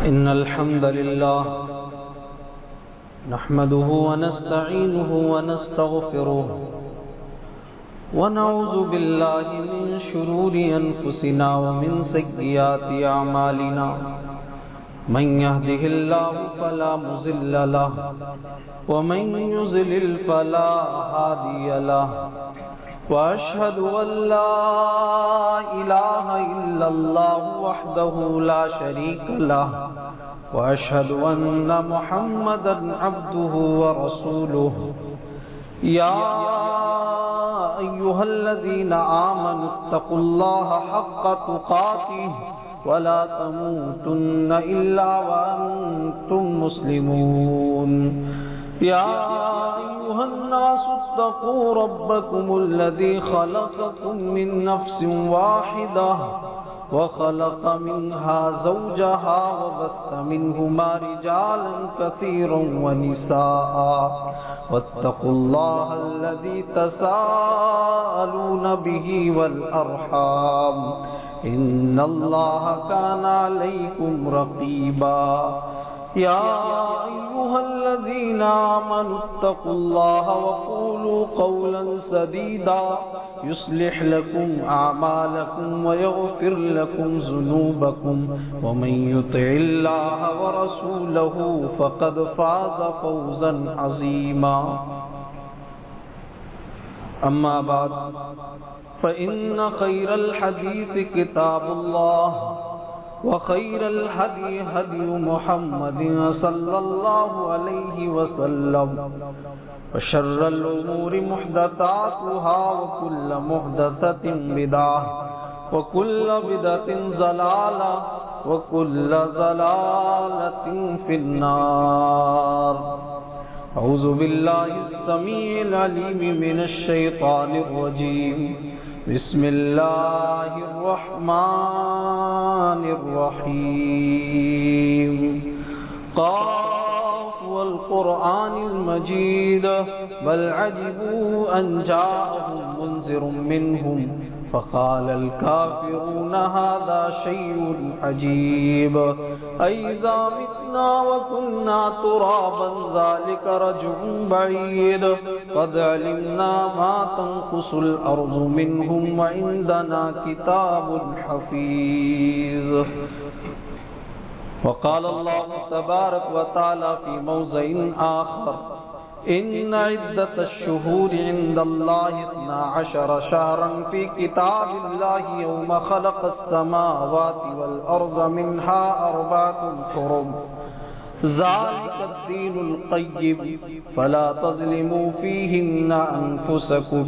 إن الحمد لله نحمده ونستعينه ونستغفره ونعوذ بالله من شرور أنفسنا ومن سيئات أعمالنا من يهده الله فلا مضل له ومن يضلل فلا هادي له وأشهد أن لا إله إلا الله وحده لا شريك له وأشهد أن محمدا عبده ورسوله يا أيها الذين آمنوا اتقوا الله حق تقاته ولا تموتن إلا وأنتم مسلمون يا أيها الناس اتقوا ربكم الذي خلقكم من نفس واحدة وخلق منها زوجها وبث منهما رجالا كثيرا ونساء واتقوا الله الذي تساءلون به والأرحام إن الله كان عليكم رقيبا يا أيها الذين آمنوا اتقوا الله وقولوا قولا سديدا يصلح لكم أعمالكم ويغفر لكم ذنوبكم ومن يطع الله ورسوله فقد فاز فوزا عظيما أما بعد فإن خير الحديث كتاب الله وخير الهدي هدي محمد صلى الله عليه وسلم وشر الأمور محدثاتها وكل محدثة بدعة وكل بدعة ضلالة وكل ضلالة في النار. أعوذ بالله السميع العليم من الشيطان الرجيم. بسم الله الرحمن الرحيم. قاف والقرآن المجيد بل عجبوا أن جاءهم منذر منهم فقال الكافرون هذا شيء عجيب أئذا متنا وكنا ترابا ذلك رجع بعيد قد علمنا ما تنقص الأرض منهم وعندنا كتاب حفيظ. وقال الله تبارك وتعالى في موضع آخر إن عدة الشهور عند الله 12 شهرا في كتاب الله يوم خلق السماوات والأرض منها 4 حرم ذلك الدين القيم فلا تظلموا فيهن أنفسكم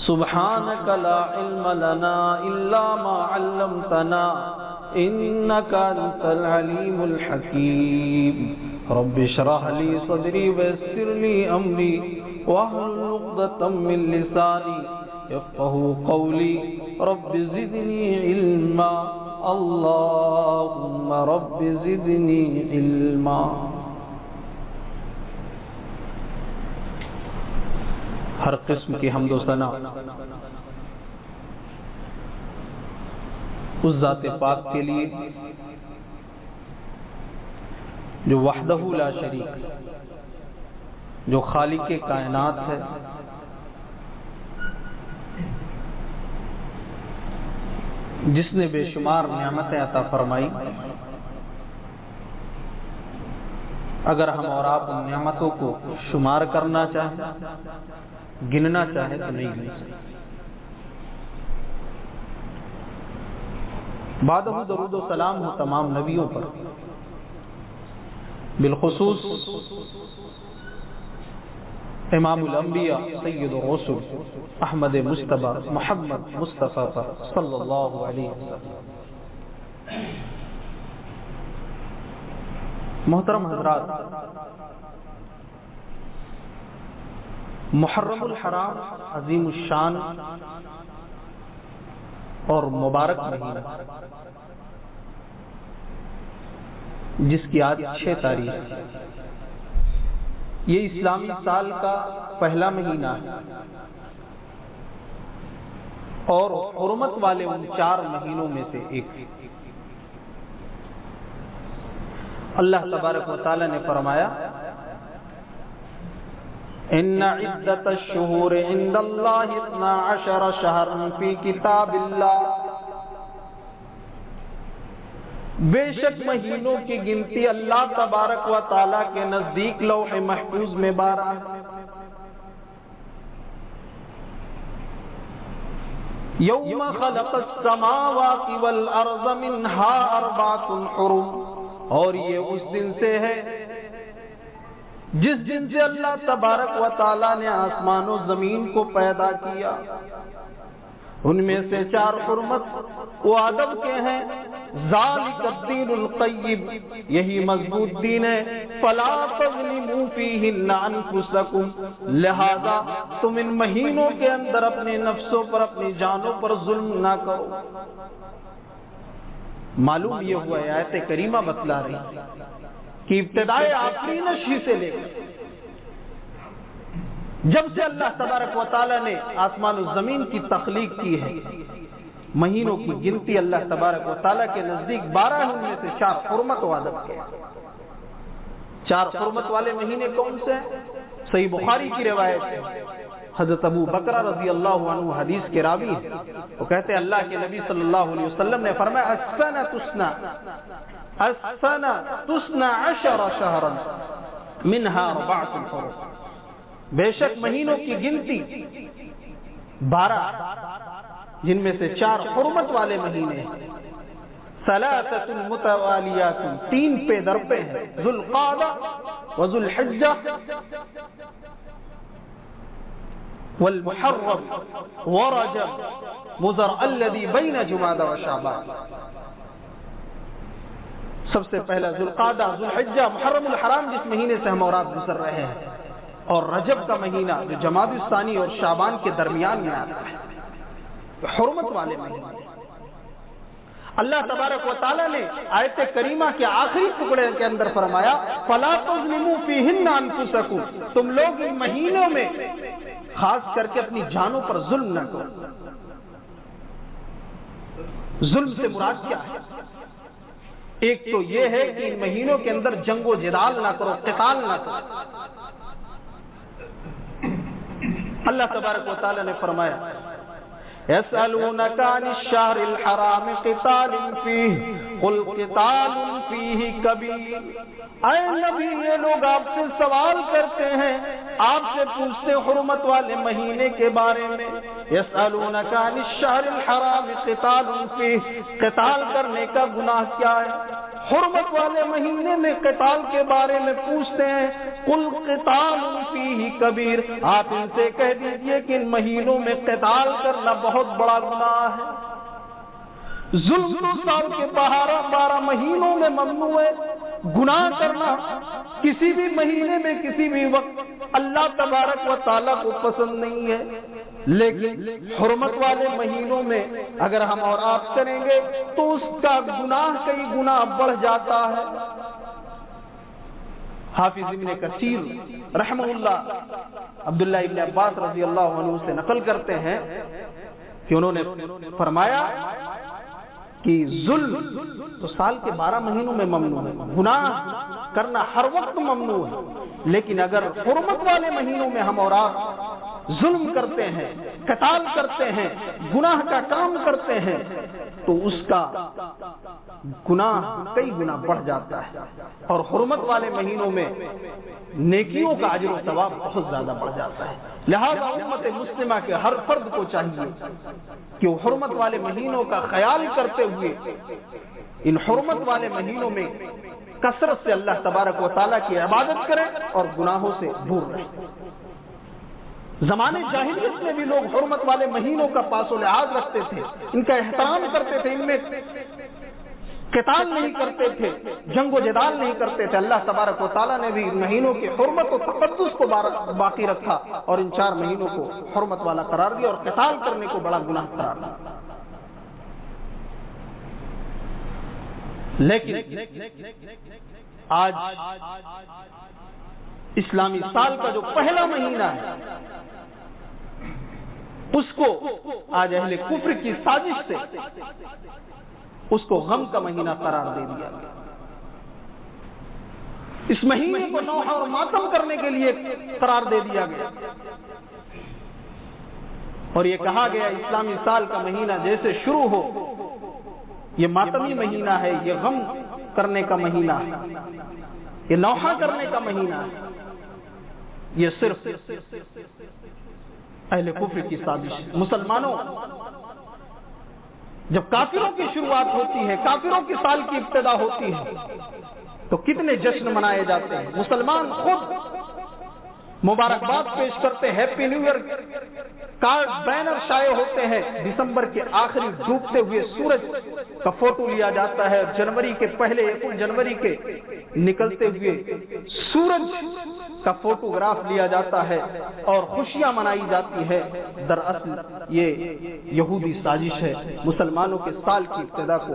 سبحانك لا علم لنا إلا ما علمتنا إنك أنت العليم الحكيم. رب اشرح لي صدري ويسر لي أمري واحلل عقدة من لساني يفقهوا قولي. رب زدني علما اللهم رب زدني علما. ہر قسم کی حمد و ثنا اس ذات پاک کے لیے جو وحدہ لا شریک، جو خالق کائنات ہے، جس نے بے شمار نعمتیں عطا فرمائی. اگر ہم اور آپ ان نعمتوں کو شمار کرنا چاہیں، گننا چاہیں تو نہیں گن سکتے. بعدہ درود و سلام ہو تمام نبیوں پر، بالخصوص امام الانبیاء سید الرسل احمد مصطفیٰ محمد مصطفیٰ پر صلی اللہ علیہ وسلم. محترم حضرات، محرم الحرام عظیم الشان اور مبارک مہینہ، جس کی آج 6 تاریخ، یہ اسلامی سال کا پہلا مہینہ ہے اور حرمت والے ان 4 مہینوں میں سے ایک. اللہ تبارک و تعالی نے فرمایا ان عدت الشہور عند اللہ 12 شہرا فی کتاب اللہ، بے شک مہینوں کی گنتی اللہ تبارک و تعالی کے نزدیک لوح محفوظ میں 12 ہے۔ یوم خلق السماوات والارض منها 4 حرم، اور یہ اس دن سے ہے جس دن سے اللہ تبارک و تعالی نے آسمان و زمین کو پیدا کیا، ان میں سے 4 حرمت وہ آدم کے ہیں۔ ذالک الدین القیم، یہی مضبوط دین ہے۔ فلا تظلموا فیہن انفسکم، لہذا تم ان مہینوں کے اندر اپنے نفسوں پر، اپنی جانوں پر ظلم نہ کرو۔ معلوم یہ ہوا ہے آیت کریمہ بتلا رہی کہ ابتدائے آفرینش ہی سے لے کر جب سے اللہ تبارک و تعالی نے آسمان و زمین کی تخلیق کی ہے، مہینوں کی گنتی اللہ تبارک و تعالی کے نزدیک 12 ہیں، ان میں سے 4 حرمت و ادب کے۔ 4 حرمت والے مہینے کون سے ہیں؟ صحیح بخاری کی روایت ہے، حضرت ابو بکر رضی اللہ عنہ حدیث کے راوی ہیں، وہ کہتے ہیں اللہ کے نبی صلی اللہ علیہ وسلم نے فرمایا السنہ 12 شہرا منها 4 حرم، بے شک مہینوں کی گنتی 12 جن میں سے 4 حرمت والے مہینے ہیں۔ ثلاثۃ متوالیات، 3 پہ در پہ ہیں، ذو القعدہ و ذو الحجہ والمحرم ورجب مضر الذی بین جمادى و شعبان۔ سب سے پہلا ذو القعدہ، ذو الحجہ، محرم الحرام جس مہینے سے ہم اور آپ گزر رہے ہیں، اور رجب کا مہینہ جو جمادی الثانی اور شعبان کے درمیان میں آتا ہے، حرمت والے مہینے۔ اللہ تبارک و تعالی نے آیت کریمہ کے آخری ٹکڑے کے اندر فرمایا فَلَا تُظْلِمُوا فِيهِنَّ أَنفُسَكُمْ، تم لوگ ان مہینوں میں خاص کر کے اپنی جانوں پر ظلم نہ کرو۔ ظلم سے مراد کیا ہے؟ ایک تو یہ ہے کہ ان مہینوں کے اندر جنگ و جدال نہ کرو، قتال نہ کرو۔ اللہ تبارک و تعالی نے فرمایا يَسْأَلُونَكَ عَنِ الشَّهْرِ الْحَرَامِ قِتَالٍ فِيهِ قُلْ قِتَالٌ فِيهِ كَبِيرٌ، اے نبی یہ لوگ آپ سے سوال کرتے ہیں، آپ سے پوچھتے حرمت والے مہینے کے بارے میں۔ يَسْأَلُونَكَ عَنِ الشَّهْرِ الْحَرَامِ قِتَالٌ فِيهِ، قتال کرنے کا گناہ کیا ہے؟ حرمت والے مہینے میں قتال کے بارے میں پوچھتے ہیں، قُلْ قِتَالٌ فِيهِ كَبِيرٌ، آپ ان سے کہہ دیجئے کہ ان مہینوں میں قتال کرنا بہت بڑا گناہ ہے۔ ظلم تو سال کے 12 مہینوں میں ممنوع ہے، گناہ کرنا کسی بھی مہینے میں کسی بھی وقت اللہ تبارک و تعالیٰ کو پسند نہیں ہے، لیکن حرمت والے مہینوں میں اگر ہم اور آپ کریں گے تو اس کا گناہ کئی گنا بڑھ جاتا ہے۔ حافظ ابن کثیر رحمہ اللہ عبداللہ ابن عباس رضی اللہ عنہ سے نقل کرتے ہیں کہ انہوں نے فرمایا کہ ظلم تو سال کے 12 مہینوں میں ممنوع ہے، گناہ کرنا ہر وقت ممنوع ہے، لیکن اگر حرمت والے مہینوں میں ہم اور آپ ظلم کرتے ہیں، قتال کرتے ہیں، گناہ کا کام کرتے ہیں تو اس کا گناہ کئی گنا بڑھ جاتا ہے، اور حرمت والے مہینوں میں نیکیوں کا اجر و ثواب بہت زیادہ بڑھ جاتا ہے۔ لہذا امت مسلمہ کے ہر فرد کو چاہیے کہ وہ حرمت والے مہینوں کا خیال کرتے ہوئے ان حرمت والے مہینوں میں کثرت سے اللہ تبارک و تعالیٰ کی عبادت کریں اور گناہوں سے دور رہیں۔ زمانے جاہلیت میں بھی لوگ حرمت والے مہینوں کا پاس و لحاظ رکھتے تھے، ان کا احترام کرتے تھے، ان میں قتال نہیں کرتے تھے، جنگ و جدال نہیں کرتے تھے۔ اللہ تبارک و تعالیٰ نے بھی ان مہینوں کی حرمت و تقدس کو باقی رکھا اور ان 4 مہینوں کو حرمت والا قرار دیا اور قتال کرنے کو بڑا گناہ قرار دیا۔ لیکن آج اسلامی سال کا جو پہلا مہینہ ہے اس کو آج اہل کفر کی سازش سے اس کو غم کا مہینہ قرار دے دیا گیا۔ اس مہینے کو نوحہ اور ماتم کرنے کے لیے قرار دے دیا گیا، اور یہ کہا گیا اسلامی سال کا مہینہ جیسے شروع ہو، یہ ماتمی مہینہ ہے، یہ غم کرنے کا مہینہ ہے، یہ نوحہ کرنے کا مہینہ ہے، یہ صرف اہل کفر کی سازش ہے۔ مسلمانوں، جب کافروں کی شروعات ہوتی ہے، کافروں کی سال کی ابتدا ہوتی ہے، تو کتنے جشن منائے جاتے ہیں۔ مسلمان خود مبارکباد پیش کرتے، happy new year card banner شائع ہوتے ہیں، دسمبر کے آخری ڈوبتے ہوئے سورج کا فوٹو لیا جاتا ہے، جنوری کے پہلے 1 جنوری کے نکلتے ہوئے سورج کا فوٹوگراف لیا جاتا ہے اور خوشیاں منائی جاتی ہے۔ دراصل یہ یہودی سازش ہے، مسلمانوں کے سال کی ابتدا کو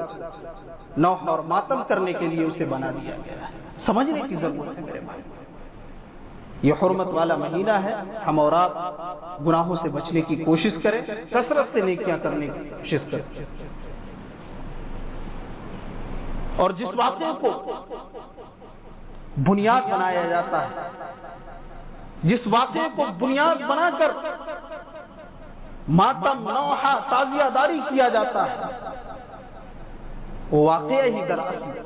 نوحہ اور ماتم کرنے کے لیے اسے بنا دیا گیا ہے۔ سمجھنے کی ضرورت ہے میرے بھائی، یہ حرمت والا مہینہ ہے، ہم اور آپ گناہوں سے بچنے کی کوشش کریں، کثرت سے نیکیاں کرنے کی کوشش کریں، اور جس واقعے کو بنیاد بنایا جاتا ہے، جس واقعے کو بنیاد بنا کر ماتم، نوحہ، تعزیہ داری کیا جاتا ہے، وہ واقعہ ہی دراصل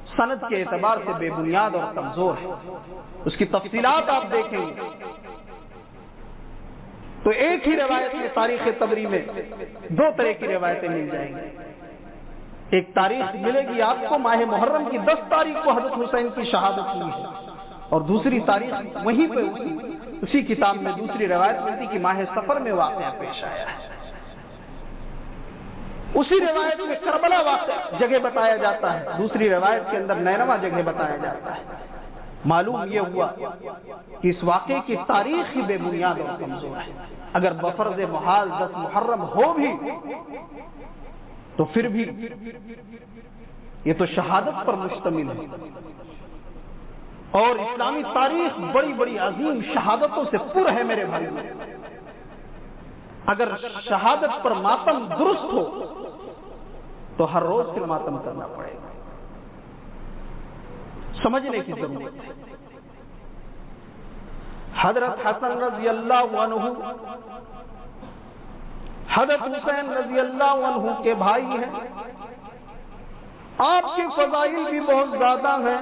سند کے اعتبار سے بے بنیاد اور کمزور ہے۔ اس کی تفصیلات آپ دیکھیں گے تو ایک ہی روایت میں، تاریخ طبری میں 2 طرح کی روایتیں مل جائیں گی۔ ایک تاریخ ملے گی آپ کو ماہ محرم کی 10 تاریخ کو حضرت حسین کی شہادت ہوئی ہے، اور دوسری تاریخ وہیں پہ اسی کتاب میں دوسری روایت ملتی کہ ماہ سفر میں واقعہ پیش آیا ہے۔ اسی روایت میں کربلا واقعہ جگہ بتایا جاتا ہے، دوسری روایت کے اندر نینوا جگہ بتایا جاتا ہے۔ معلوم یہ ہوا کہ اس واقعے کی تاریخ ہی بے بنیاد اور کمزور ہے۔ اگر بفرض محال 10 محرم ہو بھی تو پھر بھی یہ تو شہادت پر مشتمل ہے، اور اسلامی تاریخ بڑی بڑی عظیم شہادتوں سے پر ہے میرے بھائی۔ اگر شہادت پر ماتم درست ہو تو ہر روز پھر ماتم کرنا پڑے گا، سمجھنے کی ضرورت ہے۔ حضرت حسن رضی اللہ عنہ حضرت حسین رضی اللہ عنہ کے بھائی ہیں، آپ کے فضائل بھی بہت زیادہ ہیں۔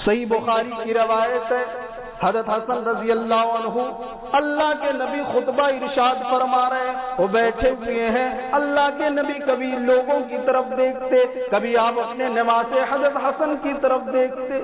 صحیح بخاری کی روایت ہے، حضرت حسن رضی اللہ عنہ اللہ کے نبی خطبہ ارشاد فرما رہے ہیں، وہ بیٹھے ہوئے ہیں، اللہ کے نبی کبھی لوگوں کی طرف دیکھتے، کبھی آپ اپنے نواسے حضرت حسن کی طرف دیکھتے۔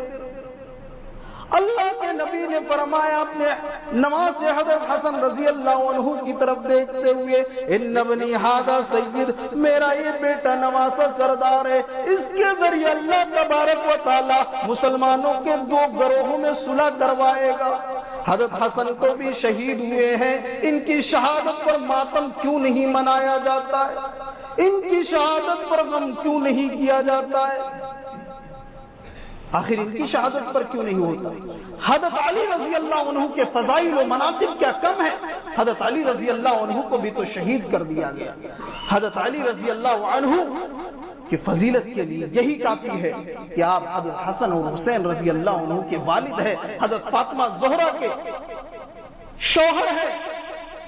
اللہ کے نبی نے فرمایا اپنے نواسے حضرت حسن رضی اللہ عنہ کی طرف دیکھتے ہوئے، ان ابنی ھذا سید، میرا یہ بیٹا نواسہ سردار ہے، اس کے ذریعے اللہ تبارک و تعالی مسلمانوں کے 2 گروہوں میں صلح کروائے گا۔ حضرت حسن کو بھی شہید ہوئے ہیں، ان کی شہادت پر ماتم کیوں نہیں منایا جاتا ہے؟ ان کی شہادت پر غم کیوں نہیں کیا جاتا ہے؟ آخر ان کی شہادت پر کیوں نہیں ہوتا؟ حضرت علی رضی اللہ عنہ کے فضائل و مناقب کیا کم ہے؟ حضرت علی رضی اللہ عنہ کو بھی تو شہید کر دیا گیا۔ حضرت علی رضی اللہ عنہ کی فضیلت کے لیے یہی کافی ہے کہ آپ حضرت حسن اور حسین رضی اللہ عنہ کے والد ہیں، حضرت فاطمہ زہرا کے شوہر ہیں،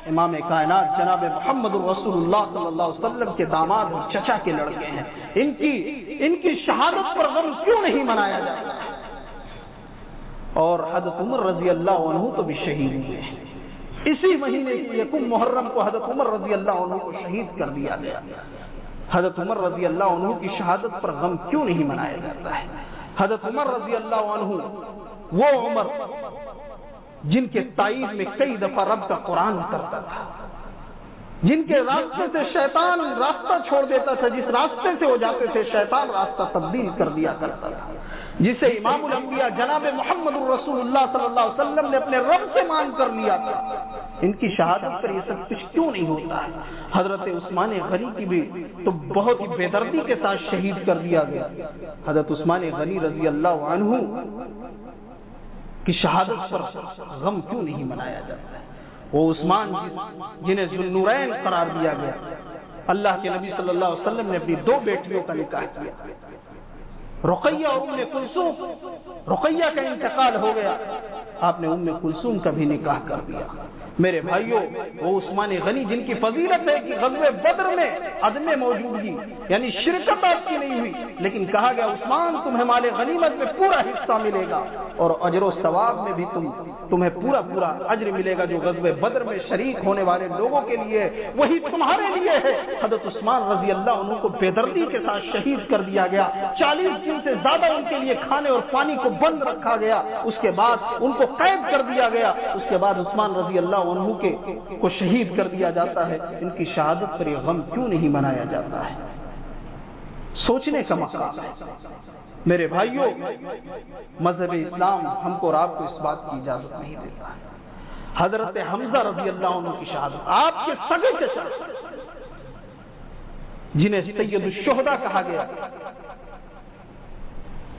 امام کائنات جناب محمد رسول اللہ صلی اللہ علیہ وسلم کے داماد اور چچا کے لڑکے ہیں۔ ان کی شہادت پر غم کیوں نہیں منایا جاتا؟ اور حضرت عمر رضی اللہ عنہ تو بھی شہید ہوئے ہیں، اسی مہینے کی 1 محرم کو حضرت عمر رضی اللہ عنہ کو شہید کر دیا گیا۔ حضرت عمر رضی اللہ عنہ کی شہادت پر غم کیوں نہیں منایا جاتا ہے؟ حضرت عمر رضی اللہ عنہ وہ عمر جن کے تائید میں کئی دفعہ رب کا قرآن اترتا تھا، جن کے راستے سے شیطان راستہ چھوڑ دیتا تھا، جس راستے سے وہ جاتے تھے شیطان راستہ تبدیل کر دیا کرتا تھا، جسے امام الانبیاء جناب محمد رسول اللہ صلی اللہ علیہ وسلم نے اپنے رب سے مان کر لیا تھا۔ ان کی شہادت پر یہ سب کچھ کیوں نہیں ہوتا ہے؟ حضرت عثمان غنی کی بھی تو بہت ہی بے دردی کے ساتھ شہید کر دیا گیا۔ حضرت عثمان غنی رضی اللہ عنہ کی شہادت پر غم کیوں نہیں منایا جاتا ہے؟ وہ عثمان جنہیں ذوالنورین قرار دیا گیا، اللہ کے نبی صلی اللہ علیہ وسلم نے اپنی 2 بیٹیوں کا نکاح کیا، رقیہ اور ام کلثوم، رقیہ کا انتقال ہو گیا، آپ نے ام کلثوم کا بھی نکاح کر دیا۔ میرے بھائیوں، وہ عثمان غنی جن کی فضیلت ہے کہ غزوہ بدر میں عدم موجودگی یعنی شرکت آپ کی نہیں ہوئی، لیکن کہا گیا عثمان تمہیں مال غنیمت میں پورا حصہ ملے گا اور اجر و ثواب میں بھی تمہیں پورا اجر ملے گا جو غزوہ بدر میں شریک ہونے والے لوگوں کے لیے وہی تمہارے لیے ہے۔ حضرت عثمان رضی اللہ عنہ کو بے دردی کے ساتھ شہید کر دیا گیا، 40 دن سے زیادہ ان کے لیے کھانے اور پانی کو بند رکھا گیا، اس کے بعد ان کو قید کر دیا گیا، اس کے بعد عثمان رضی اللہ عنہ کو شہید کر دیا جاتا ہے۔ ان کی شہادت پر یہ غم کیوں نہیں منایا جاتا ہے؟ سوچنے کا مقام ہے۔ میرے بھائیوں، مذہب اسلام ہم کو اور آپ کو اس بات کی اجازت نہیں دیتا ہے۔ حضرت حمزہ رضی اللہ عنہ کی شہادت، آپ کے سگے چچا جنہیں سید الشہداء کہا گیا،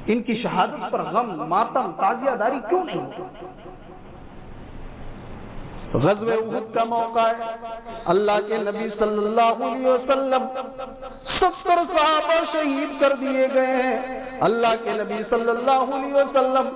ان کی شہادت پر غم، ماتم، تعزیہ داری کیوں نہیں؟ غزوہ احد کا موقع ہے، اللہ کے نبی صلی اللہ علیہ وسلم 70 صحابہ شہید کر دیے گئے ہیں۔ اللہ کے نبی صلی اللہ علیہ وسلم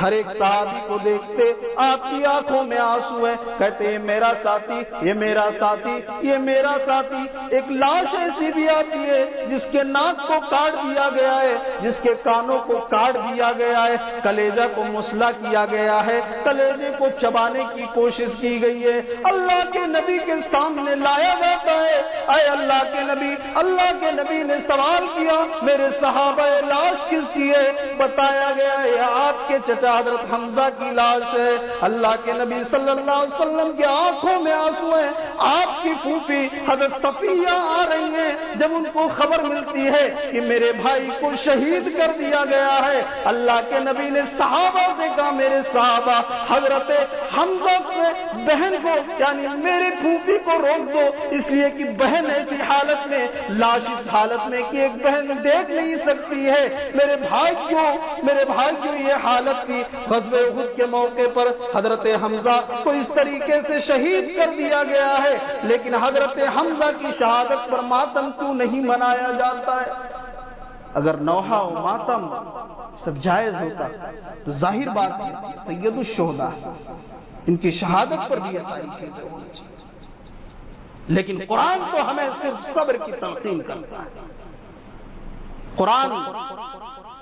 ہر ایک صحابی کو دیکھتے آپ کی آنکھوں میں آنسو ہے، کہتے ہیں میرا ساتھی، یہ میرا ساتھی، یہ میرا ساتھی۔ ایک لاش ایسی بھی آتی ہے جس کے ناک کو کاٹ دیا گیا ہے، جس کے کانوں کو کاٹ دیا گیا ہے، کلیجہ کو مسلا کیا گیا ہے، کلیجے کو چبانے کی کوشش کی گئی ہے، اللہ کے نبی کے سامنے لایا جاتا ہے۔ اے اللہ کے نبی نے سوال کیا میرے صحابہ لاش کس کی ہے؟ بتایا گیا ہے آپ کے چچا حضرت حمزہ کی لاش ہے۔ اللہ کے نبی صلی اللہ علیہ وسلم کی آنکھوں میں آنسو ہیں۔ آپ کی پھوپھی حضرت صفیہ آ رہی ہیں، جب ان کو خبر ملتی ہے کہ میرے بھائی کو شہید کر دیا گیا ہے، اللہ کے نبی نے صحابہ سے کہا میرے صحابہ حضرت حمزہ سے بہن کو یعنی میری پھوپھی کو روک دو، اس لیے کہ بہن ایسی حالت میں، لاش اس حالت میں کہ ایک بہن دیکھ نہیں سکتی ہے۔ میرے بھائی کی یہ حالت تھی۔ غزوہ احد کے موقع پر حضرت حمزہ کو اس طریقے سے شہید کر دیا گیا ہے، لیکن حضرت حمزہ کی شہادت پر ماتم کیوں نہیں منایا جاتا ہے؟ اگر نوحہ و ماتم سب جائز ہوتا تو ظاہر بات ہے سید الشہداء ان کی شہادت پر بھی یہ ساری چیزیں ہونی چاہیے، لیکن قرآن تو ہمیں صرف صبر کی تلقین کرتا ہے۔ قرآن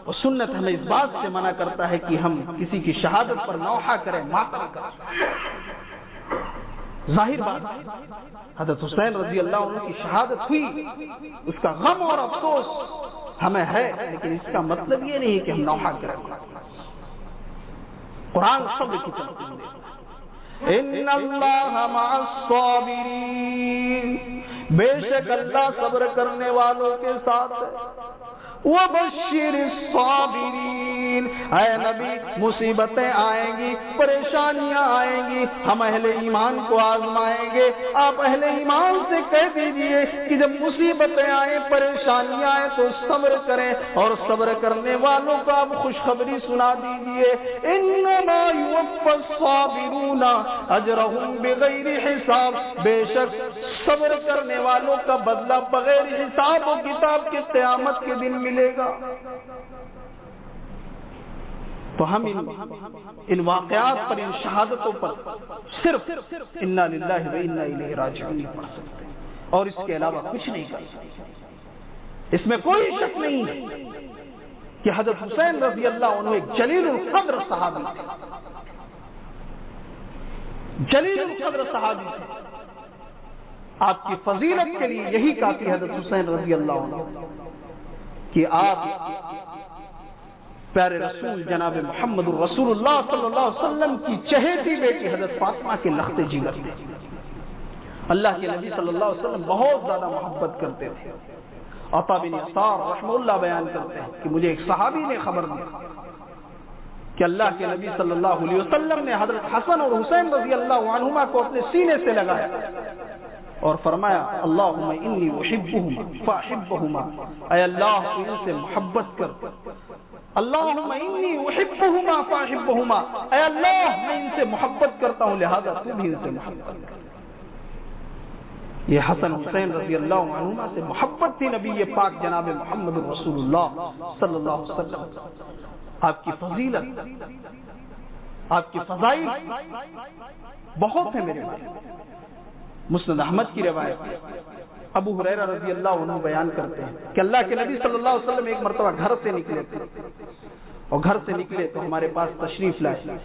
اور سنت ہمیں اس بات سے منع کرتا ہے کہ ہم کسی کی شہادت پر نوحہ کریں، ماتم کریں۔ ظاہر بات حضرت حسین رضی اللہ عنہ کی شہادت ہوئی، اس کا غم اور افسوس ہمیں ہے، لیکن اس کا مطلب یہ نہیں کہ ہم نوحہ کریں۔ قرآن صبر کی تلقین دیتا ہے، ان اللہ مع الصابرین، بے شک اللہ صبر کرنے والوں کے ساتھ ہے۔ وَبَشِّرِ الصَّابِرِينَ، اے نبی مصیبتیں آئیں گی، پریشانیاں آئیں گی، ہم اہل ایمان کو آزمائیں گے۔ آپ اہل ایمان سے کہہ دیجئے کہ جب مصیبتیں آئیں، پریشانیاں آئیں تو صبر کریں، اور صبر کرنے والوں کو آپ خوشخبری سنا دیجئے، انما یوفی الصابرون اجرہم بغیر حساب، بے شک صبر کرنے والوں کا بدلہ بغیر حساب و کتاب کے قیامت کے دن ملے گا۔ تو ہم ان واقعات پر، ان شہادتوں پر صرف انا للہ و انا الیہ راجعون پڑھ سکتے ہیں، اور اس کے علاوہ کچھ نہیں کر سکتے۔ اس میں کوئی شک نہیں ہے کہ حضرت حسین رضی اللہ عنہ ایک جلیل القدر صحابی تھے، جلیل القدر صحابی تھے۔ آپ کی فضیلت کے لیے یہی کافی حضرت حسین رضی اللہ عنہ کہ آپ پیارے رسول جناب محمد الرسول اللہ صلی اللہ علیہ وسلم کی چہیتی بیٹی حضرت فاطمہ کے لخت جگر تھے۔ اللہ کے نبی صلی اللہ علیہ وسلم بہت زیادہ محبت کرتے تھے۔ عطا بن یسار رحمہ اللہ بیان کرتے ہیں کہ مجھے ایک صحابی نے خبر دی کہ اللہ کے نبی صلی اللہ علیہ وسلم نے حضرت حسن اور حسین رضی اللہ عنہما کو اپنے سینے سے لگایا اور فرمایا اللہم انی احبہما فاحبہما، اے اللہ تو ان سے محبت کر، اللہم انی احبہما فاحبہما، اے اللہ میں ان سے محبت کرتا ہوں لہذا تو بھی ان سے محبت کر۔ یہ حسن حسین رضی اللہ عنہما سے محبت تھی نبی پاک جناب محمد رسول اللہ صلی اللہ علیہ وسلم. آپ کی فضیلت، آپ کی فضائل بہت ہیں میرے بھائی. مسند احمد کی روایت ہے، ابو ہریرہ رضی اللہ عنہ بیان کرتے ہیں کہ اللہ کے نبی صلی اللہ علیہ وسلم ایک مرتبہ گھر سے نکلے تھے، اور گھر سے نکلے تو ہمارے پاس تشریف لائے.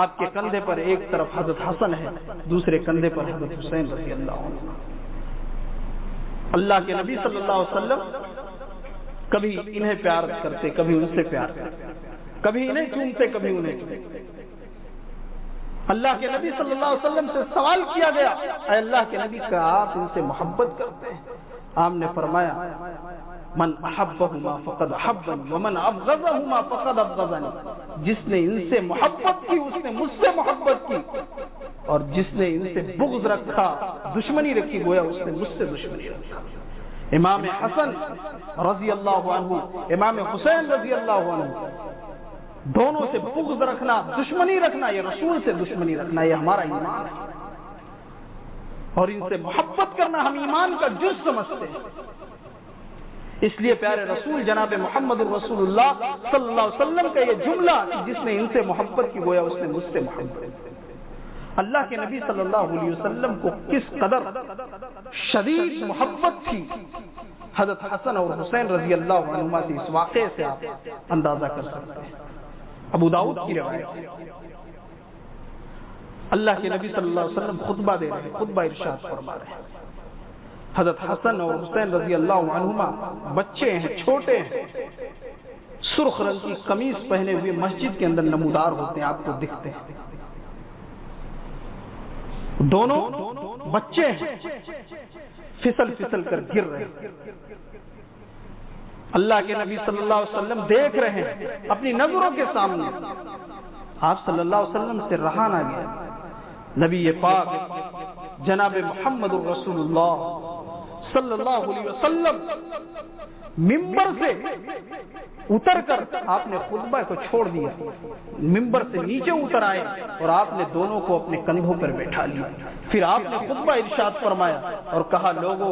آپ کے کندھے پر ایک طرف حضرت حسن ہے، دوسرے کندھے پر حضرت حسین رضی اللہ عنہ. اللہ کے نبی صلی اللہ علیہ وسلم کبھی انہیں پیار کرتے، کبھی ان سے پیار کرتے، کبھی انہیں چومتے، کبھی انہیں چومتے. اللہ کے نبی صلی اللہ علیہ وسلم سے سوال کیا گیا، اے اللہ کے نبی کا آپ ان سے محبت کرتے ہیں؟ آپ نے فرمایا من احبہما فقد احبنی ومن ابغضہما فقد ابغضنی. جس نے ان سے محبت کی اس نے مجھ سے محبت کی، اور جس نے ان سے بغض رکھا، دشمنی رکھی، گویا اس نے مجھ سے دشمنی رکھا. امام حسن رضی اللہ عنہ، امام حسین رضی اللہ عنہ، دونوں سے بغض رکھنا، دشمنی رکھنا، یہ رسول سے دشمنی رکھنا، یہ ہمارا ایمان ہے. اور ان سے محبت کرنا ہم ایمان کا جز سمجھتے ہیں. اس لیے پیارے رسول جناب محمد رسول اللہ صلی اللہ علیہ وسلم کا یہ جملہ کہ جس نے ان سے محبت کی، گویا اس نے مجھ سے محبت کی. اللہ کے نبی صلی اللہ علیہ وسلم کو کس قدر شدید محبت تھی حضرت حسن اور حسین رضی اللہ عنہما سے، اس واقعے سے آپ اندازہ کر سکتے ہیں. ابو داؤد کی روایت، اللہ کے نبی صلی اللہ علیہ وسلم خطبہ دے رہے ہیں، خطبہ ارشاد فرما رہے ہیں. حضرت حسن اور حسین رضی اللہ عنہما بچے ہیں، چھوٹے ہیں، سرخ رنگ کی قمیص پہنے ہوئے مسجد کے اندر نمودار ہوتے ہیں، آپ کو دکھتے ہیں. دونوں بچے ہیں، پھسل پھسل کر گر رہے ہیں. اللہ کے نبی صلی اللہ علیہ وسلم دیکھ رہے ہیں اپنی نظروں کے سامنے. آپ صلی اللہ علیہ وسلم سے رہا نہ گیا. نبی پاک جناب محمد الرسول اللہ صلی اللہ علیہ وسلم ممبر سے اتر کر آپ نے خطبہ کو چھوڑ دیا، ممبر سے نیچے اتر آئے اور آپ نے دونوں کو اپنے کندھوں پر بیٹھا لیا. پھر آپ نے خطبہ ارشاد فرمایا اور کہا، لوگو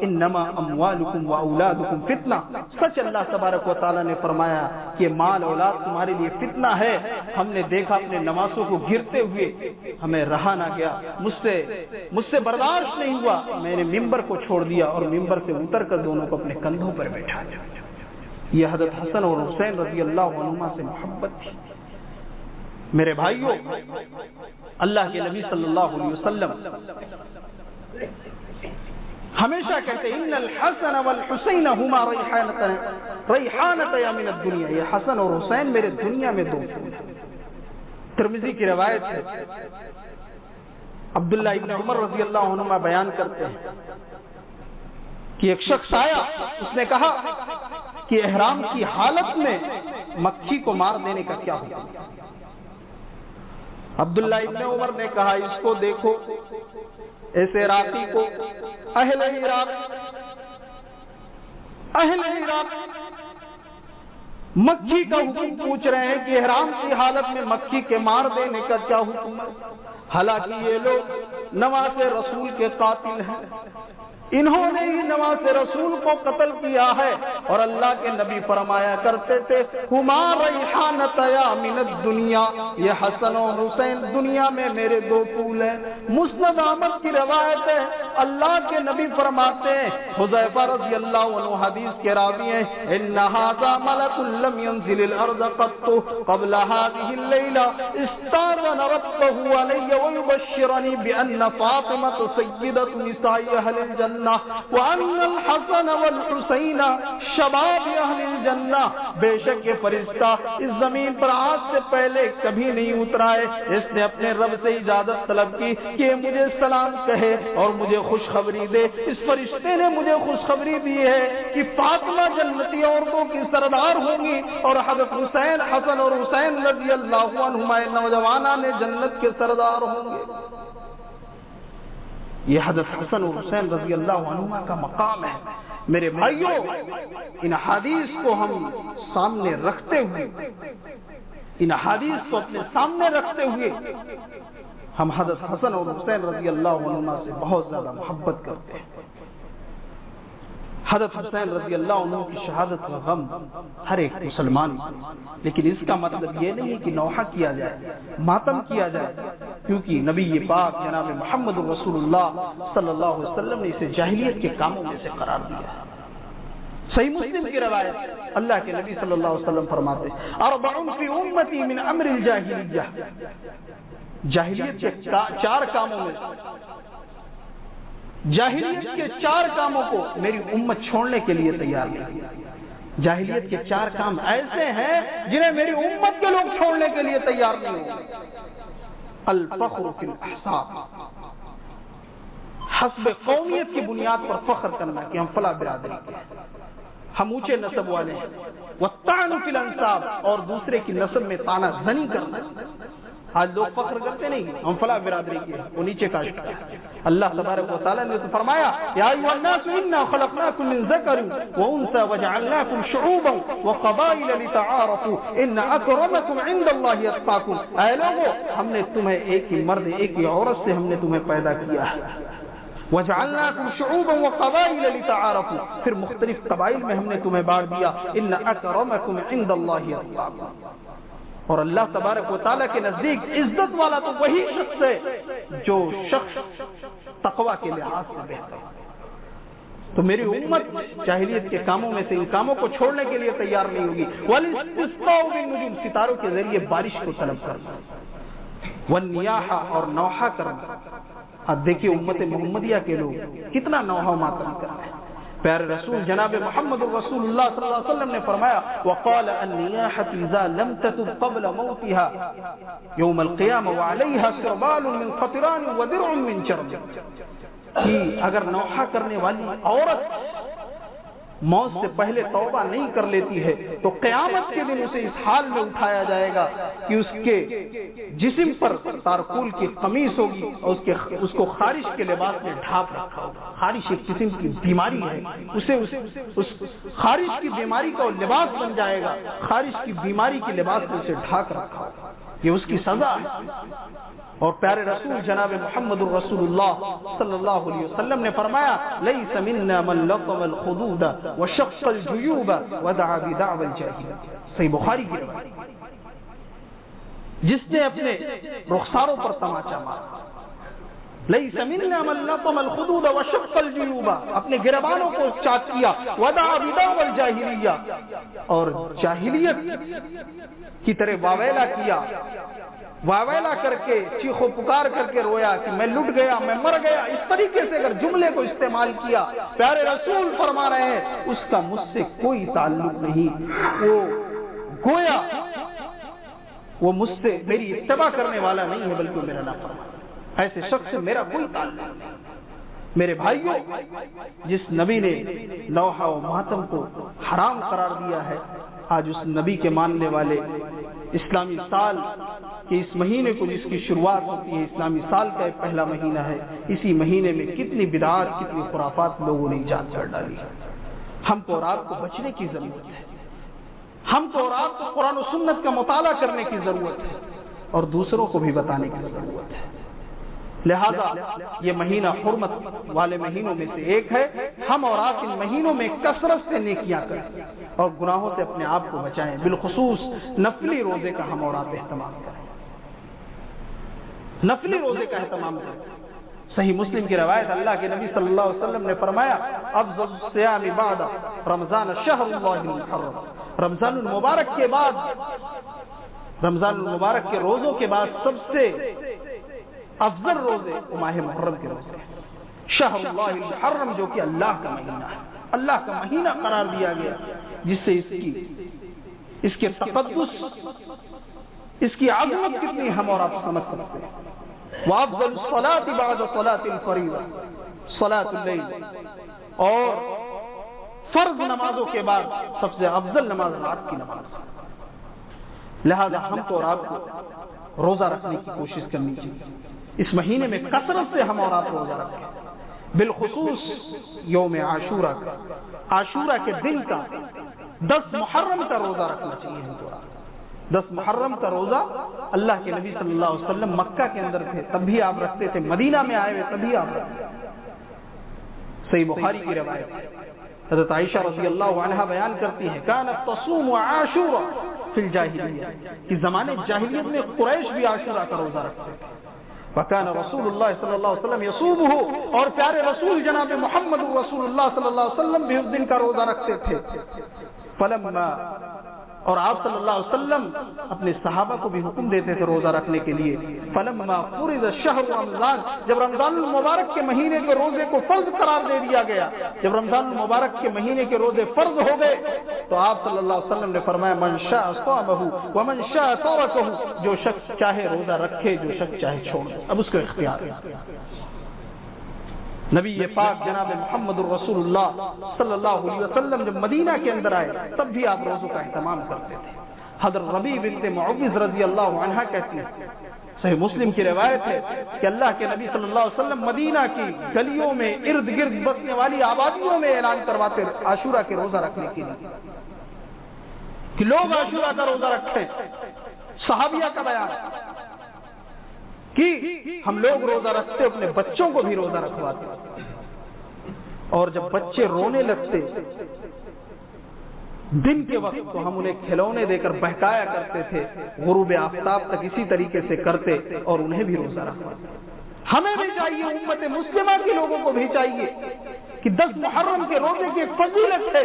انما اموالکم و اولادکم فتنہ. سچ اللہ تبارک و تعالیٰ نے فرمایا کہ مال اولاد تمہارے لیے فتنہ ہے. ہم نے دیکھا اپنے نواسوں کو گرتے ہوئے، ہمیں رہا نہ گیا، مجھ سے برداشت نہیں ہوا، میں نے ممبر کو چھوڑ دیا اور ممبر سے اتر کر دونوں کو اپنے کندھوں پر بیٹھا. یہ حضرت حسن اور حسین رضی اللہ عنہما سے محبت تھی. میرے بھائیوں، اللہ کے نبی صلی اللہ علیہ وسلم ہمیشہ کہتے ہیں ان الحسن والحسین ہما ریحانتیا من الدنیا. یہ حسن اور حسین میرے دنیا میں دو پھول ہیں. ترمذی کی روایت ہے، عبداللہ ابن عمر رضی اللہ عنہما بیان کرتے ہیں کہ ایک شخص آیا، اس نے کہا کہ احرام کی حالت میں مکھی کو مار دینے کا کیا ہوگا؟ عبداللہ ابن عمر نے کہا، اس کو دیکھو، اس عراقی کو، اہل عراق مکھی کا حکم پوچھ رہے ہیں کہ احرام کی حالت میں مکھی کے مار دینے کا کیا حکم ہے؟ حالانکہ یہ لوگ نواز رسول کے قاتل ہیں، انہوں نے ہی نواز رسول کو قتل کیا ہے. اور اللہ کے نبی فرمایا کرتے تھے، ہما ریحانتیا من الدنیا، یہ حسن و حسین دنیا میں میرے دو پھول ہیں. مسند احمد کی روایت ہے، اللہ کے نبی فرماتے ہیں، حذیفہ رضی اللہ عنہ حدیث کے راوی ہیں، ان ھذا ملک لم ينزل الارض قط قبل هذه الليله استاذن ربه علي ويبشرني بان فاطمه سيده نساء اهل الجنه وَأَنَّ الْحَسَنَ وَالْحُسَيْنَ شَبَابِ أَهْلِ الْجَنَّةِ. بے شک یہ فرشتہ اس زمین پر آج سے پہلے کبھی نہیں اترا ہے. اس نے اپنے رب سے اجازت طلب کی کہ مجھے سلام کہے اور مجھے خوشخبری دے. اس فرشتے نے مجھے خوشخبری دی ہے کہ فاطمہ جنتی عورتوں کی سردار ہوں گی اور حضرت حسن اور حسین رضی اللہ عنہما نوجوانان جنت کے سردار ہوں گے. یہ حضرت حسن اور حسین رضی اللہ عنہما کا مقام ہے. میرے بھائیوں، ان حدیث کو ہم سامنے رکھتے ہوئے، ان حدیث کو اپنے سامنے رکھتے ہوئے ہم حضرت حسن اور حسین رضی اللہ عنہما سے بہت زیادہ محبت کرتے ہیں۔ حضرت حسین رضی اللہ عنہ کی شہادت کا غم ہر ایک مسلمان، لیکن اس کا مطلب یہ نہیں کہ نوحہ کیا جائے، ماتم کیا جائے، کیونکہ نبی پاک جناب محمد رسول اللہ صلی اللہ علیہ وسلم نے اسے جاہلیت کے کاموں میں سے قرار دیا ہے۔ صحیح مسلم کی روایت، اللہ کے نبی صلی اللہ علیہ وسلم فرماتے ہیں اربع فی امتی من امر الجاہلیہ، جاہلیت کے چار کاموں میں، جاہلیت کے چار کاموں کو میری امت چھوڑنے کے لیے تیار نہیں۔ جاہلیت کے چار کام ایسے ہیں جنہیں میری امت کے لوگ چھوڑنے کے لیے تیار نہیں ہوں۔ الفخر فی الاحساب، حسب قومیت کی بنیاد پر فخر کرنا کہ ہم فلاں برادری کے ہیں، ہم اونچے نسب والے ہیں۔ والطعن فی الانساب، اور دوسرے کی نسب میں طعنہ زنی کرنا۔ آج لوگ فخر کرتے نہیں ہم فلاں برادری کے ہیں، وہ نیچے کاٹتا ہے۔ اللہ تبارک و تعالیٰ نے تو فرمایا یا ایھا الناس انا خلقناکم من ذکر وانثى وجعلناکم شعوبا وقبائل لتعارفوا ان اکرمکم عند اللہ اتقاکم، اے لوگوں ہم نے تمہیں ایک ہی مرد ایک ہی عورت سے ہم نے تمہیں پیدا کیا ہے۔ وجعلناکم شعوبا وقبائل لتعارفوا، پھر مختلف قبائل میں ہم نے تمہیں بانٹ دیا۔ ان اکرمکم عند اللہ اتقاکم، اور اللہ تبارک و تعالیٰ کے نزدیک عزت والا تو وہی شخص ہے جو شخص تقوی کے لحاظ سے بہتر ہے۔ تو میری امت جاہلیت کے کاموں میں سے ان کاموں کو چھوڑنے کے لیے تیار نہیں ہوگی۔ والاستسقاء بالنجوم، ستاروں کے ذریعے بارش کو طلب کرنا۔ والنیاحہ، اور نوحہ کرنا۔ اب دیکھیے امت محمدیہ کے لوگ کتنا نوحہ ماتم کر رہے ہیں۔ پیارے رسول جناب محمد رسول اللہ صلی اللہ علیہ وسلم نے فرمایا وقال النیاحة اذا لم تتب قبل موتها یوم القیامة وعلیها سربال من قطران ودرع من جرم، کہ اگر نوحہ کرنے والی عورت موت سے پہلے توبہ نہیں کر لیتی ہے تو قیامت کے دن اسے اس حال میں اٹھایا جائے گا کہ اس کے جسم پر تارکول کی قمیص ہوگی اور اس کو خارش کے لباس میں ڈھانپ رکھا ہوگا۔ خارش ایک قسم کی بیماری ہے، اسے اس خارش کی بیماری کا لباس بن جائے گا، خارش کی بیماری کے لباس میں اسے ڈھانپ رکھا ہوگا، یہ اس کی سزا ہے۔ اور پیارے رسول جناب محمد رسول اللہ صلی اللہ علیہ وسلم نے فرمایا لیس منا من لطم الخدود وشق الجیوب ودعا بدعوى الجاہلیہ، صحیح بخاری کی روایت، جس نے اپنے رخساروں پر تماچا مارا، لیس منا من لطم الخدود وشق الجیوب، اپنے گریبانوں کو چاک کیا، ودعا بدعوى الجاہلیہ، اور جاہلیت کی طرح واویلا کیا، واویلا کر کے چیخو پکار کر کے رویا کہ میں لٹ گیا، میں مر گیا، اس طریقے سے اگر جملے کو استعمال کیا، پیارے رسول فرما رہے ہیں اس کا مجھ سے کوئی تعلق نہیں، وہ گویا وہ مجھ سے میری اتباع کرنے والا نہیں ہے بلکہ میرا نافرمان، ایسے شخص سے میرا کوئی تعلق نہیں۔ میرے بھائیوں، جس نبی نے نوحہ و ماتم کو حرام قرار دیا ہے، آج اس نبی کے ماننے والے اسلامی سال کہ اس مہینے کو جس کی شروعات ہوتی ہے، اسلامی سال کا ایک پہلا مہینہ ہے، اسی مہینے میں کتنی بدعات کتنی خرافات لوگوں نے ایجاد کر ڈالی ہے۔ ہم کو اور آپ کو بچنے کی ضرورت ہے، ہم کو اور آپ کو قرآن و سنت کا مطالعہ کرنے کی ضرورت ہے اور دوسروں کو بھی بتانے کی ضرورت ہے۔ لہذا یہ مہینہ حرمت والے مہینوں میں سے ایک ہے، ہم اور آپ ان مہینوں میں کثرت سے نیکیاں کریں اور گناہوں سے اپنے آپ کو بچائیں، بالخصوص نفلی روزے کا ہم اور آپ اہتمام کریں، نفلی روزے کا اہتمام کریں۔ صحیح مسلم کی روایت، اللہ کے نبی صلی اللہ علیہ وسلم نے فرمایا افضل الصیام بعد رمضان شہر اللہ المحرم، رمضان المبارک کے بعد، رمضان المبارک کے روزوں کے بعد سب سے افضل روزے ماہ محرم کے روزے، شہر اللہ المحرم، جو کہ اللہ کا مہینہ ہے، اللہ کا مہینہ قرار دیا گیا، جس سے اس کے تقدس، اس کی عظمت کتنی ہم اور آپ سمجھ سکتے ہیں۔ وَأَفْضَلُ الصَّلَاةِ بَعْدَ صَلَاةِ الْفَرِيضَةِ صلاۃ اللیل، اور فرض نمازوں کے بعد سب سے افضل نماز رات کی نماز۔ لہذا ہم کو اور آپ کو روزہ رکھنے کی کوشش کرنی چاہیے، اس مہینے میں کثرت سے ہم اور آپ روزہ رکھیں، بالخصوص یوم عاشورہ کا، عاشورہ کے دن کا 10 محرم کا روزہ رکھنا چاہیے ہم کو۔ 10 محرم کا روزہ اللہ کے نبی صلی اللہ علیہ وسلم مکہ کے اندر تھے تب بھی آپ رکھتے تھے، مدینہ میں آئے ہوئے تب بھی آپ رکھتے تھے۔ صحیح بخاری کی روایت حضرت عائشہ رضی اللہ عنہا بیان کرتی ہے کانت تصوم عاشورا فی الجاہلیہ، کہ زمانے جاہلیت میں قریش بھی عاشورہ کا روزہ رکھتے تھے۔ وکان رسول اللہ صلی اللہ علیہ وسلم یصومہ، اور پیارے رسول جناب محمد رسول اللہ صلی اللہ علیہ وسلم بھی اس دن کا روزہ رکھتے تھے۔ فلما، اور آپ صلی اللہ علیہ وسلم اپنے صحابہ کو بھی حکم دیتے تھے روزہ رکھنے کے لیے۔ فلما فرض شہر رمضان، جب رمضان المبارک کے مہینے کے روزے کو فرض قرار دے دیا گیا، جب رمضان المبارک کے مہینے کے روزے فرض ہو گئے تو آپ صلی اللہ علیہ وسلم نے فرمایا من شاء صامہ ومن شاء ترکہ، جو شخص چاہے روزہ رکھے، جو شخص چاہے چھوڑ دے، اب اس کا اختیار ہے۔ نبی پاک جناب محمد الرسول اللہ صلی اللہ علیہ وسلم جب مدینہ کے اندر آئے تب بھی آپ روزوں کا اہتمام کرتے تھے۔ حضرت ربیع بنت معوذ رضی اللہ عنہا کہتی ہیں، صحیح مسلم کی روایت ہے کہ اللہ کے نبی صلی اللہ علیہ وسلم مدینہ کی گلیوں میں ارد گرد بسنے والی آبادیوں میں اعلان کرواتے عاشورہ کے روزہ رکھنے کے لیے کہ لوگ عاشورہ کا روزہ رکھیں۔ صحابیہ کا بیان کہ ہم لوگ روزہ رکھتے، اپنے بچوں کو بھی روزہ رکھواتے، اور جب بچے رونے لگتے دن کے وقت تو ہم انہیں کھلونے دے کر بہکایا کرتے تھے، غروب آفتاب تک اسی طریقے سے کرتے اور انہیں بھی روزہ رکھواتے۔ ہمیں بھی چاہیے، امت مسلمہ کے لوگوں کو بھی چاہیے کہ 10 محرم کے روزے کی ایک فضیلت ہے،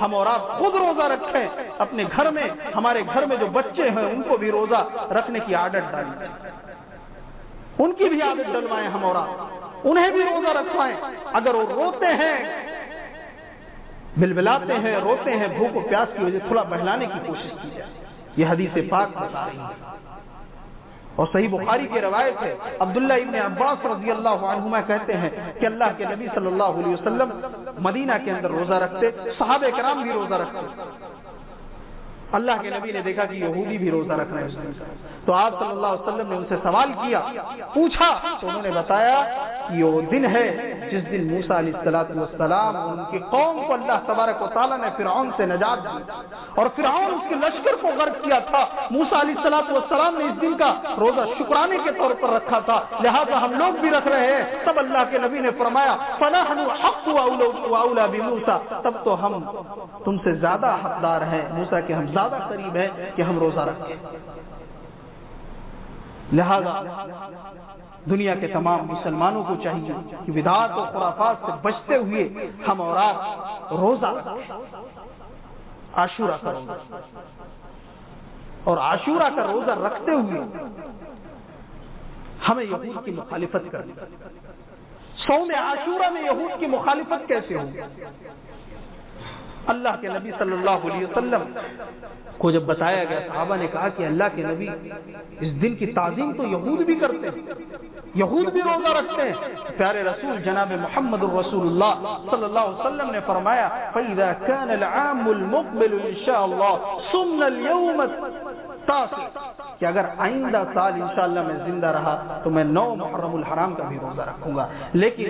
ہم اور آپ خود روزہ رکھیں، اپنے گھر میں، ہمارے گھر میں جو بچے ہیں ان کو بھی روزہ رکھنے کی عادت ڈالیں، ان کی بھی عادت ڈلوائیں، ہم اور آپ انہیں بھی روزہ رکھوائیں۔ اگر وہ روتے ہیں، بلبلاتے ہیں، روتے ہیں بھوک و پیاس کی وجہ سے، تھوڑا بہلانے کی کوشش کی جائے، یہ حدیث پاک بتا رہی ہے۔ اور صحیح بخاری کی روایت ہے، عبداللہ ابن عباس رضی اللہ عنہما کہتے ہیں کہ اللہ کے نبی صلی اللہ علیہ وسلم مدینہ کے اندر روزہ رکھتے، صحابہ کرام بھی روزہ رکھتے۔ اللہ کے نبی نے دیکھا کہ یہودی بھی روزہ رکھ رہے ہیں، تو آپ صلی اللہ علیہ وسلم نے ان سے سوال کیا، پوچھا، تو انہوں نے بتایا کہ یہ وہ دن ہے جس دن موسیٰ علیہ السلام اور ان کی قوم کو اللہ تبارک و تعالیٰ نے فرعون سے نجات دی، اور فرعون اس کے لشکر کو غرق کیا تھا۔ موسیٰ علیہ السلام نے اس دن کا روزہ شکرانے کے طور پر رکھا تھا، لہذا ہم لوگ بھی رکھ رہے ہیں۔ تب اللہ کے نبی نے فرمایا فَنَحْنُ أَحَقُّ وَأَوْلَىٰ بِمُوسَىٰ، تب تو ہم تم سے زیادہ حقدار ہیں، موسیٰ کے ہم زیادہ قریب ہے کہ ہم روزہ رکھیں۔ لہذا دنیا کے تمام مسلمانوں کو چاہیے کہ بدعات و خرافات سے بچتے ہوئے ہم اور آپ روزہ رکھیں، عاشورہ کا روزہ، اور عاشورہ کا روزہ رکھتے ہوئے ہمیں یہود کی مخالفت کرنی۔ صوم عاشورہ میں یہود کی مخالفت کیسے ہوگی؟ اللہ کے نبی صلی اللہ علیہ وسلم کو جب بتایا گیا، صحابہ نے کہا کہ اللہ کے نبی اس دن کی تعظیم تو یہود بھی کرتے ہیں، یہود بھی روزہ رکھتے ہیں۔ پیارے رسول جناب محمد الرسول اللہ صلی اللہ علیہ وسلم نے فرمایا فَإِذَا كَانَ الْعَامُ الْمُقْبِلُ إِنْ شَاءَ اللَّهُ صُمْنَا الْيَوْمَ التَّاسِعَ، کہ اگر آئندہ سال انشاءاللہ میں زندہ رہا تو میں 9 محرم الحرام کا بھی روزہ رکھوں گا۔ لیکن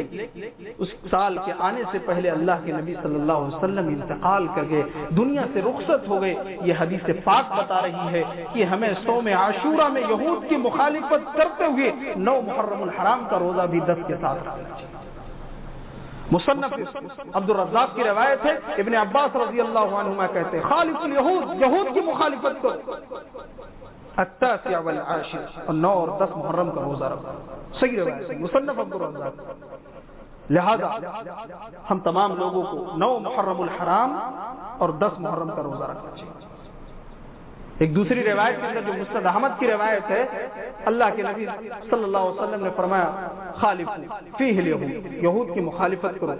اس سال کے آنے سے پہلے اللہ کے نبی صلی اللہ علیہ وسلم انتقال کر گئے، دنیا سے رخصت ہو گئے۔ یہ حدیث پاک بتا رہی ہے کہ ہمیں صوم عاشورہ میں یہود کی مخالفت کرتے ہوئے 9 محرم الحرام کا روزہ بھی 10 کے ساتھ رکھنا چاہیے۔ مصنف عبد الرزاق کی روایت ہے، ابن عباس رضی اللہ عنہما کہتے ہیں خالف الیہود، یہود کی مخالفت کرو، التاسع والعاشر، اور 9 اور 10 محرم کا روزہ رکھو۔ صحیح روایت ہے مصنف عبد الرزاق۔ لہذا ہم تمام لوگوں کو 9 محرم الحرام اور 10 محرم کا روزہ رکھنا چاہیے۔ ایک دوسری روایت کے اندر جو مسند احمد کی روایت ہے، اللہ کے نبی صلی اللہ علیہ وسلم نے فرمایا خالف فیہ الیہود، یہود کی مخالفت کرو،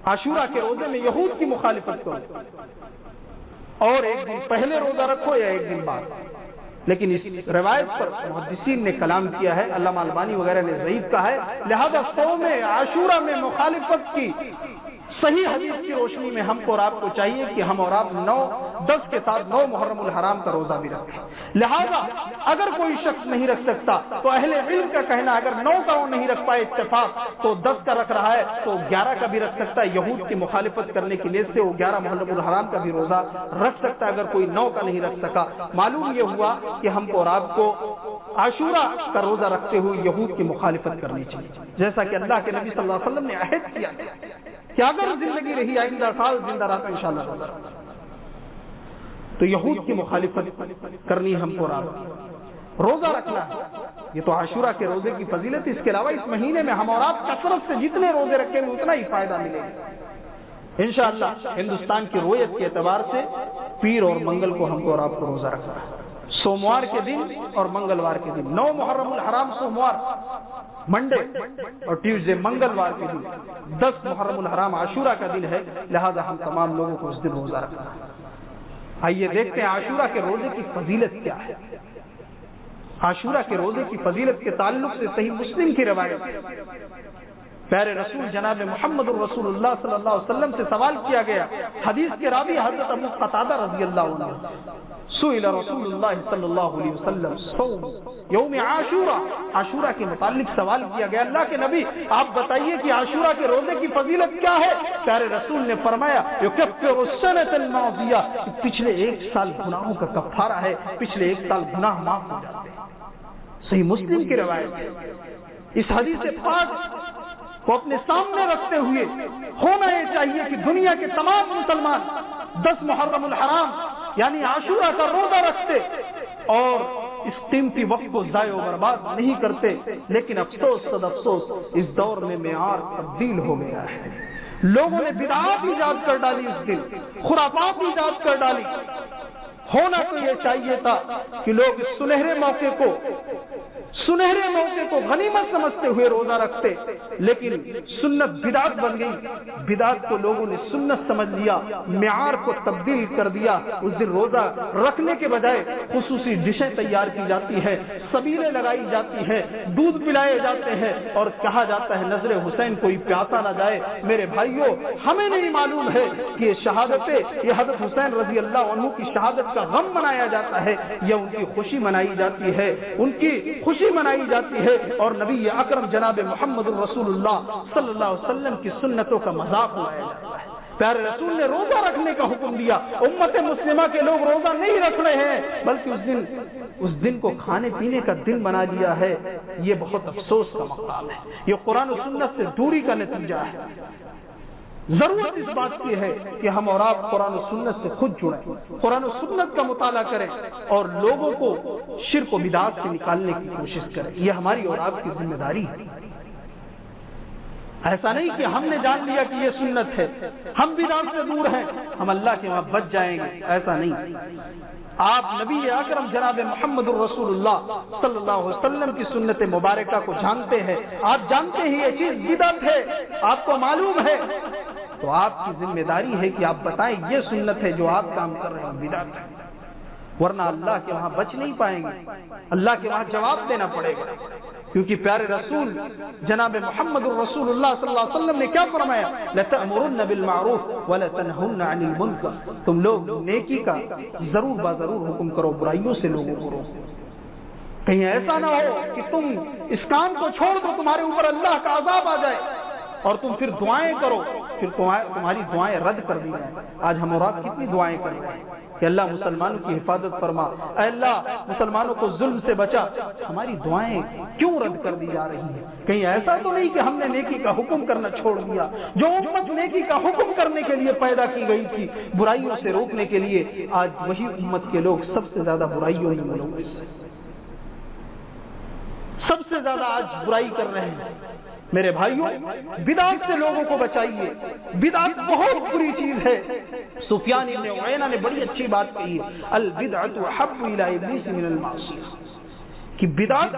عاشورہ کے روزے میں یہود کی مخالفت کرو، اور ایک دن پہلے روزہ رکھو یا ایک دن بعد۔ لیکن اس روایت پر محدثین نے کلام کیا ہے، علامہ البانی وغیرہ نے ضعیف کہا ہے، لہذا صوم عاشورہ میں مخالفت کی صحیح حدیث کی روشنی میں ہم کو اور آپ کو چاہیے کہ ہم اور آپ 9-10 کے ساتھ 9 محرم الحرام کا روزہ بھی رکھیں. لہذا اگر کوئی شخص نہیں رکھ سکتا تو اہل علم کا کہنا اگر 9 کا وہ نہیں رکھ پائے اتفاق تو 10 کا رکھ رہا ہے تو 11 کا بھی رکھ سکتا ہے. یہود کی مخالفت کرنے کی نیت سے وہ 11 محرم الحرام کا بھی روزہ رکھ سکتا ہے اگر کوئی 9 کا نہیں رکھ سکا. معلوم یہ ہوا کہ ہم کو اور آپ کو عاشورہ کا روزہ رکھتے ہوئے یہود کی مخالفت کرنی چاہیے, جیسا کہ اللہ کے نبی صلی اللہ علیہ وسلم نے عہد کیا کہ اگر زندگی رہی آئندہ سال زندہ رہتا انشاءاللہ روزہ رکھنا. تو یہود کی مخالفت کرنی ہم کو روزہ رکھنا ہے. یہ تو عاشورہ کے روزے کی فضیلت. اس کے علاوہ اس مہینے میں ہم اور آپ کثرت سے جتنے روزے رکھیں گے اتنا ہی فائدہ ملے گا انشاءاللہ. ہندوستان کی رویت کے اعتبار سے پیر اور منگل کو ہم کو اور آپ کو روزہ رکھنا ہے, سوموار کے دن اور منگلوار کے دن. 9 محرم الحرام سوموار منڈے اور ٹیوزڈے منگلوار کے دن. 10 محرم الحرام عاشورہ کا دن ہے, لہذا ہم تمام لوگوں کو اس دن روزہ رکھنا ہے. آئیے دیکھتے ہیں عاشورہ کے روزے کی فضیلت کیا ہے. عاشورہ کے روزے کی فضیلت کے تعلق سے صحیح مسلم کی روایت پیارے رسول جناب محمد الرسول اللہ صلی اللہ علیہ وسلم سے سوال کیا گیا. حدیث کے راوی حضرت ابو قتادہ رضی اللہ عنہ, سئل رسول اللہ صلی اللہ علیہ وسلم صوم یوم عاشورہ, عاشورہ کے متعلق سوال کیا گیا. اللہ کے نبی آپ بتائیے کہ عاشورہ کے روزے کی فضیلت کیا ہے. پیارے رسول نے فرمایا یکفر السنۃ الماضیہ, پچھلے 1 سال گناہوں کا کفارہ ہے, پچھلے 1 سال گناہ معاف ہو جاتے ہیں. صحیح مسلم کی روایت ہے. اس حدیث پاک کو اپنے سامنے رکھتے ہوئے ہونا یہ چاہیے کہ دنیا کے تمام مسلمان 10 محرم الحرام یعنی عاشورہ کا روزہ رکھتے اور اس قیمتی وقت کو ضائع و برباد نہیں کرتے. لیکن افسوس صد افسوس اس دور میں معیار تبدیل ہو گیا ہے. لوگوں نے بدعات ایجاد کر ڈالی, اس دن خرافات ایجاد کر ڈالی. ہونا تو یہ چاہیے تھا کہ لوگ اس سنہرے موقع کو غنیمت سمجھتے ہوئے روزہ رکھتے, لیکن سنت بدعت بن گئی. بدعت کو لوگوں نے سنت سمجھ لیا, معیار کو تبدیل کر دیا. اس دن روزہ رکھنے کے بجائے خصوصی ڈشیں تیار کی جاتی ہیں, سبیلیں لگائی جاتی ہیں, دودھ پلائے جاتے ہیں اور کہا جاتا ہے نظر حسین کوئی پیاسا نہ جائے. میرے بھائیوں, ہمیں نہیں معلوم ہے کہ یہ شہادتیں, یہ حضرت حسین رضی اللہ عنہ کی شہادت کا غم منایا جاتا ہے یا ان کی خوشی منائی جاتی ہے. ان کی خوشی منائی جاتی ہے اور نبی اکرم جناب محمد الرسول اللہ صلی اللہ علیہ وسلم کی سنتوں کا مذاق اڑایا جاتا ہے. پیارے رسول نے روزہ رکھنے کا حکم دیا. امت مسلمہ کے لوگ روزہ نہیں رکھ رہے ہیں بلکہ اس دن کو کھانے پینے کا دن بنا دیا ہے. یہ بہت افسوس کا مقام ہے. یہ قرآن و سنت سے دوری کا نتیجہ ہے. ضرورت اس بات کی ہے کہ ہم اور آپ قرآن و سنت سے خود جڑیں, قرآن و سنت کا مطالعہ کریں اور لوگوں کو شرک و بدعات سے نکالنے کی کوشش کریں. یہ ہماری اور آپ کی ذمہ داری ہے. ایسا نہیں کہ ہم نے جان لیا کہ یہ سنت ہے, ہم بدعات سے دور ہیں, ہم اللہ کے وہاں بچ جائیں گے. ایسا نہیں. آپ نبی اکرم جناب محمد الرسول اللہ صلی اللہ علیہ وسلم کی سنت مبارکہ کو جانتے ہیں. آپ جانتے ہیں یہ چیز بدعت ہے, آپ کو معلوم ہے, تو آپ کی ذمہ داری ہے کہ آپ بتائیں یہ سنت ہے جو آپ کام کر رہے ہیں بدعت ہے, ورنہ اللہ کے وہاں بچ نہیں پائیں گے. اللہ کے وہاں جواب دینا پڑے گا. کیونکہ پیارے رسول جناب محمد الرسول اللہ صلی اللہ علیہ وسلم نے کیا فرمایا, لَتَأْمُرُنَّ بِالْمَعْرُوفِ وَلَتَنْهُنَّ عَنِ الْمُنكَرِ, تم لوگ نیکی کا ضرور ضرور حکم کرو, برائیوں سے لوگوں کو روکو. کہیں ایسا نہ ہو کہ تم اس کام کو چھوڑ دو, تمہارے اوپر اللہ کا عذاب آ جائے اور تم پھر دعائیں کرو, پھر تمہاری دعائیں رد کر دی جائیں. آج ہم اور آپ کتنی دعائیں کر رہے ہیں کہ اللہ مسلمانوں کی حفاظت فرما, اے اللہ مسلمانوں کو ظلم سے بچا. ہماری دعائیں کیوں رد کر دی جا رہی ہیں؟ کہیں ایسا تو نہیں کہ ہم نے نیکی کا حکم کرنا چھوڑ دیا. جو امت نیکی کا حکم کرنے کے لیے پیدا کی گئی تھی, برائیوں سے روکنے کے لیے, آج وہی امت کے لوگ سب سے زیادہ برائیوں میں ملوث ہیں, سب سے زیادہ آج برائی کر رہے ہیں. میرے بھائیوں, بدعت سے لوگوں کو بچائیے. بدعت بہت بری چیز ہے. سفیان ابن عیینہ نے بڑی اچھی بات کہی ہے, البدعۃ احب الی ابلیس من المعصیہ, کہ بدعت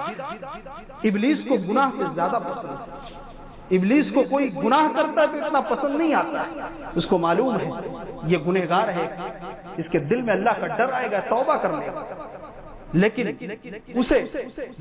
ابلیس کو گناہ سے زیادہ پسند ہے. ابلیس کو کوئی گناہ کرتا ہے تو اتنا پسند نہیں آتا ہے. اس کو معلوم ہے یہ گنہگار ہے, اس کے دل میں اللہ کا ڈر آئے گا, توبہ کرنے گا. لیکن اسے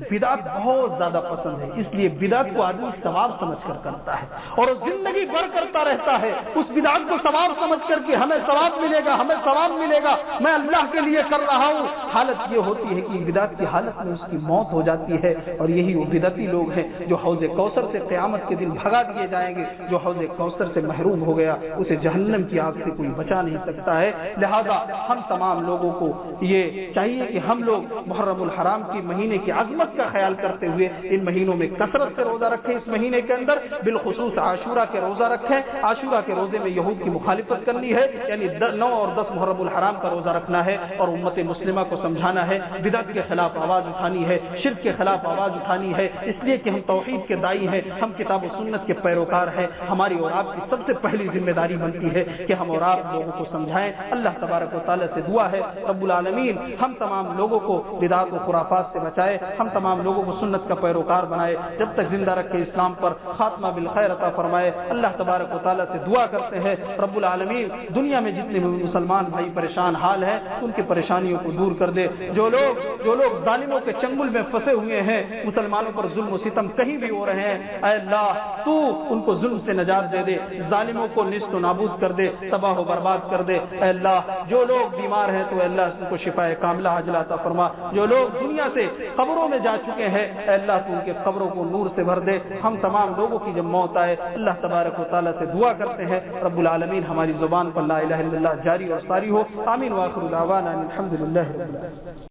بدعت بہت زیادہ پسند ہے، اس لیے بدعت کو آدمی ثواب سمجھ کر کرتا ہے اور زندگی بھر کرتا رہتا ہے اس بدعت کو ثواب سمجھ کر کہ ہمیں ثواب ملے گا، ہمیں ثواب ملے گا، میں اللہ کے لیے کر رہا ہوں۔ حالت یہ ہوتی ہے کہ بدعت کی حالت میں اس کی موت ہو جاتی ہے، اور یہی وہ بدعتی لوگ ہیں جو حوض کوثر سے قیامت کے دن بھگا دیے جائیں گے۔ جو حوض کوثر سے محروم ہو گیا اسے جہنم کی آگ سے کوئی بچا نہیں سکتا ہے۔ لہذا ہم تمام لوگوں کو یہ چاہیے کہ ہم لوگ محرم الحرام کی مہینے کی عظمت کا خیال کرتے ہوئے ان مہینوں میں کثرت سے روزہ رکھیں۔ اس مہینے کے اندر بالخصوص عاشورہ کے روزہ رکھیں۔ عاشورہ کے روزے میں یہود کی مخالفت کرنی ہے، یعنی 9 اور 10 محرم الحرام کا روزہ رکھنا ہے اور امت مسلمہ کو سمجھانا ہے، بدعت کے خلاف آواز اٹھانی ہے، شرک کے خلاف آواز اٹھانی ہے، اس لیے کہ ہم توحید کے دائی ہیں، ہم کتاب و سنت کے پیروکار ہیں۔ ہماری اور آپ کی سب سے پہلی ذمہ داری بنتی ہے کہ ہم اور آپ لوگوں کو سمجھائیں۔ اللہ تبارک و تعالیٰ سے دعا ہے رب العالمین ہم تمام لوگوں کو بدعات و خرافات سے بچائے، ہم تمام لوگوں کو سنت کا پیروکار بنائے، جب تک زندہ رکھے اسلام پر، خاتمہ بالخیر عطا فرمائے۔ اللہ تبارک و تعالیٰ سے دعا کرتے ہیں رب العالمین دنیا میں جتنے مسلمان بھائی پریشان حال ہیں ان کی پریشانیوں کو دور کر دے۔ جو لوگ ظالموں کے چنگل میں پھنسے ہوئے ہیں، مسلمانوں پر ظلم و ستم کہیں بھی ہو رہے ہیں، اے اللہ تو ان کو ظلم سے نجات دے دے، ظالموں کو نیست و نابود کر دے، تباہ و برباد کر دے۔ اے اللہ جو لوگ بیمار ہیں تو اے اللہ ان کو شفاء کاملہ عاجلہ عطا فرما۔ جو لوگ دنیا سے قبروں میں جا چکے ہیں اے اللہ تو ان کے قبروں کو نور سے بھر دے۔ ہم تمام لوگوں کی جب موت آئے اللہ تبارک و تعالیٰ سے دعا کرتے ہیں رب العالمین ہماری زبان پر لا الہ الا اللہ جاری اور ساری ہو۔ آمین وآخر دعوانا الحمدللہ رب العالمین۔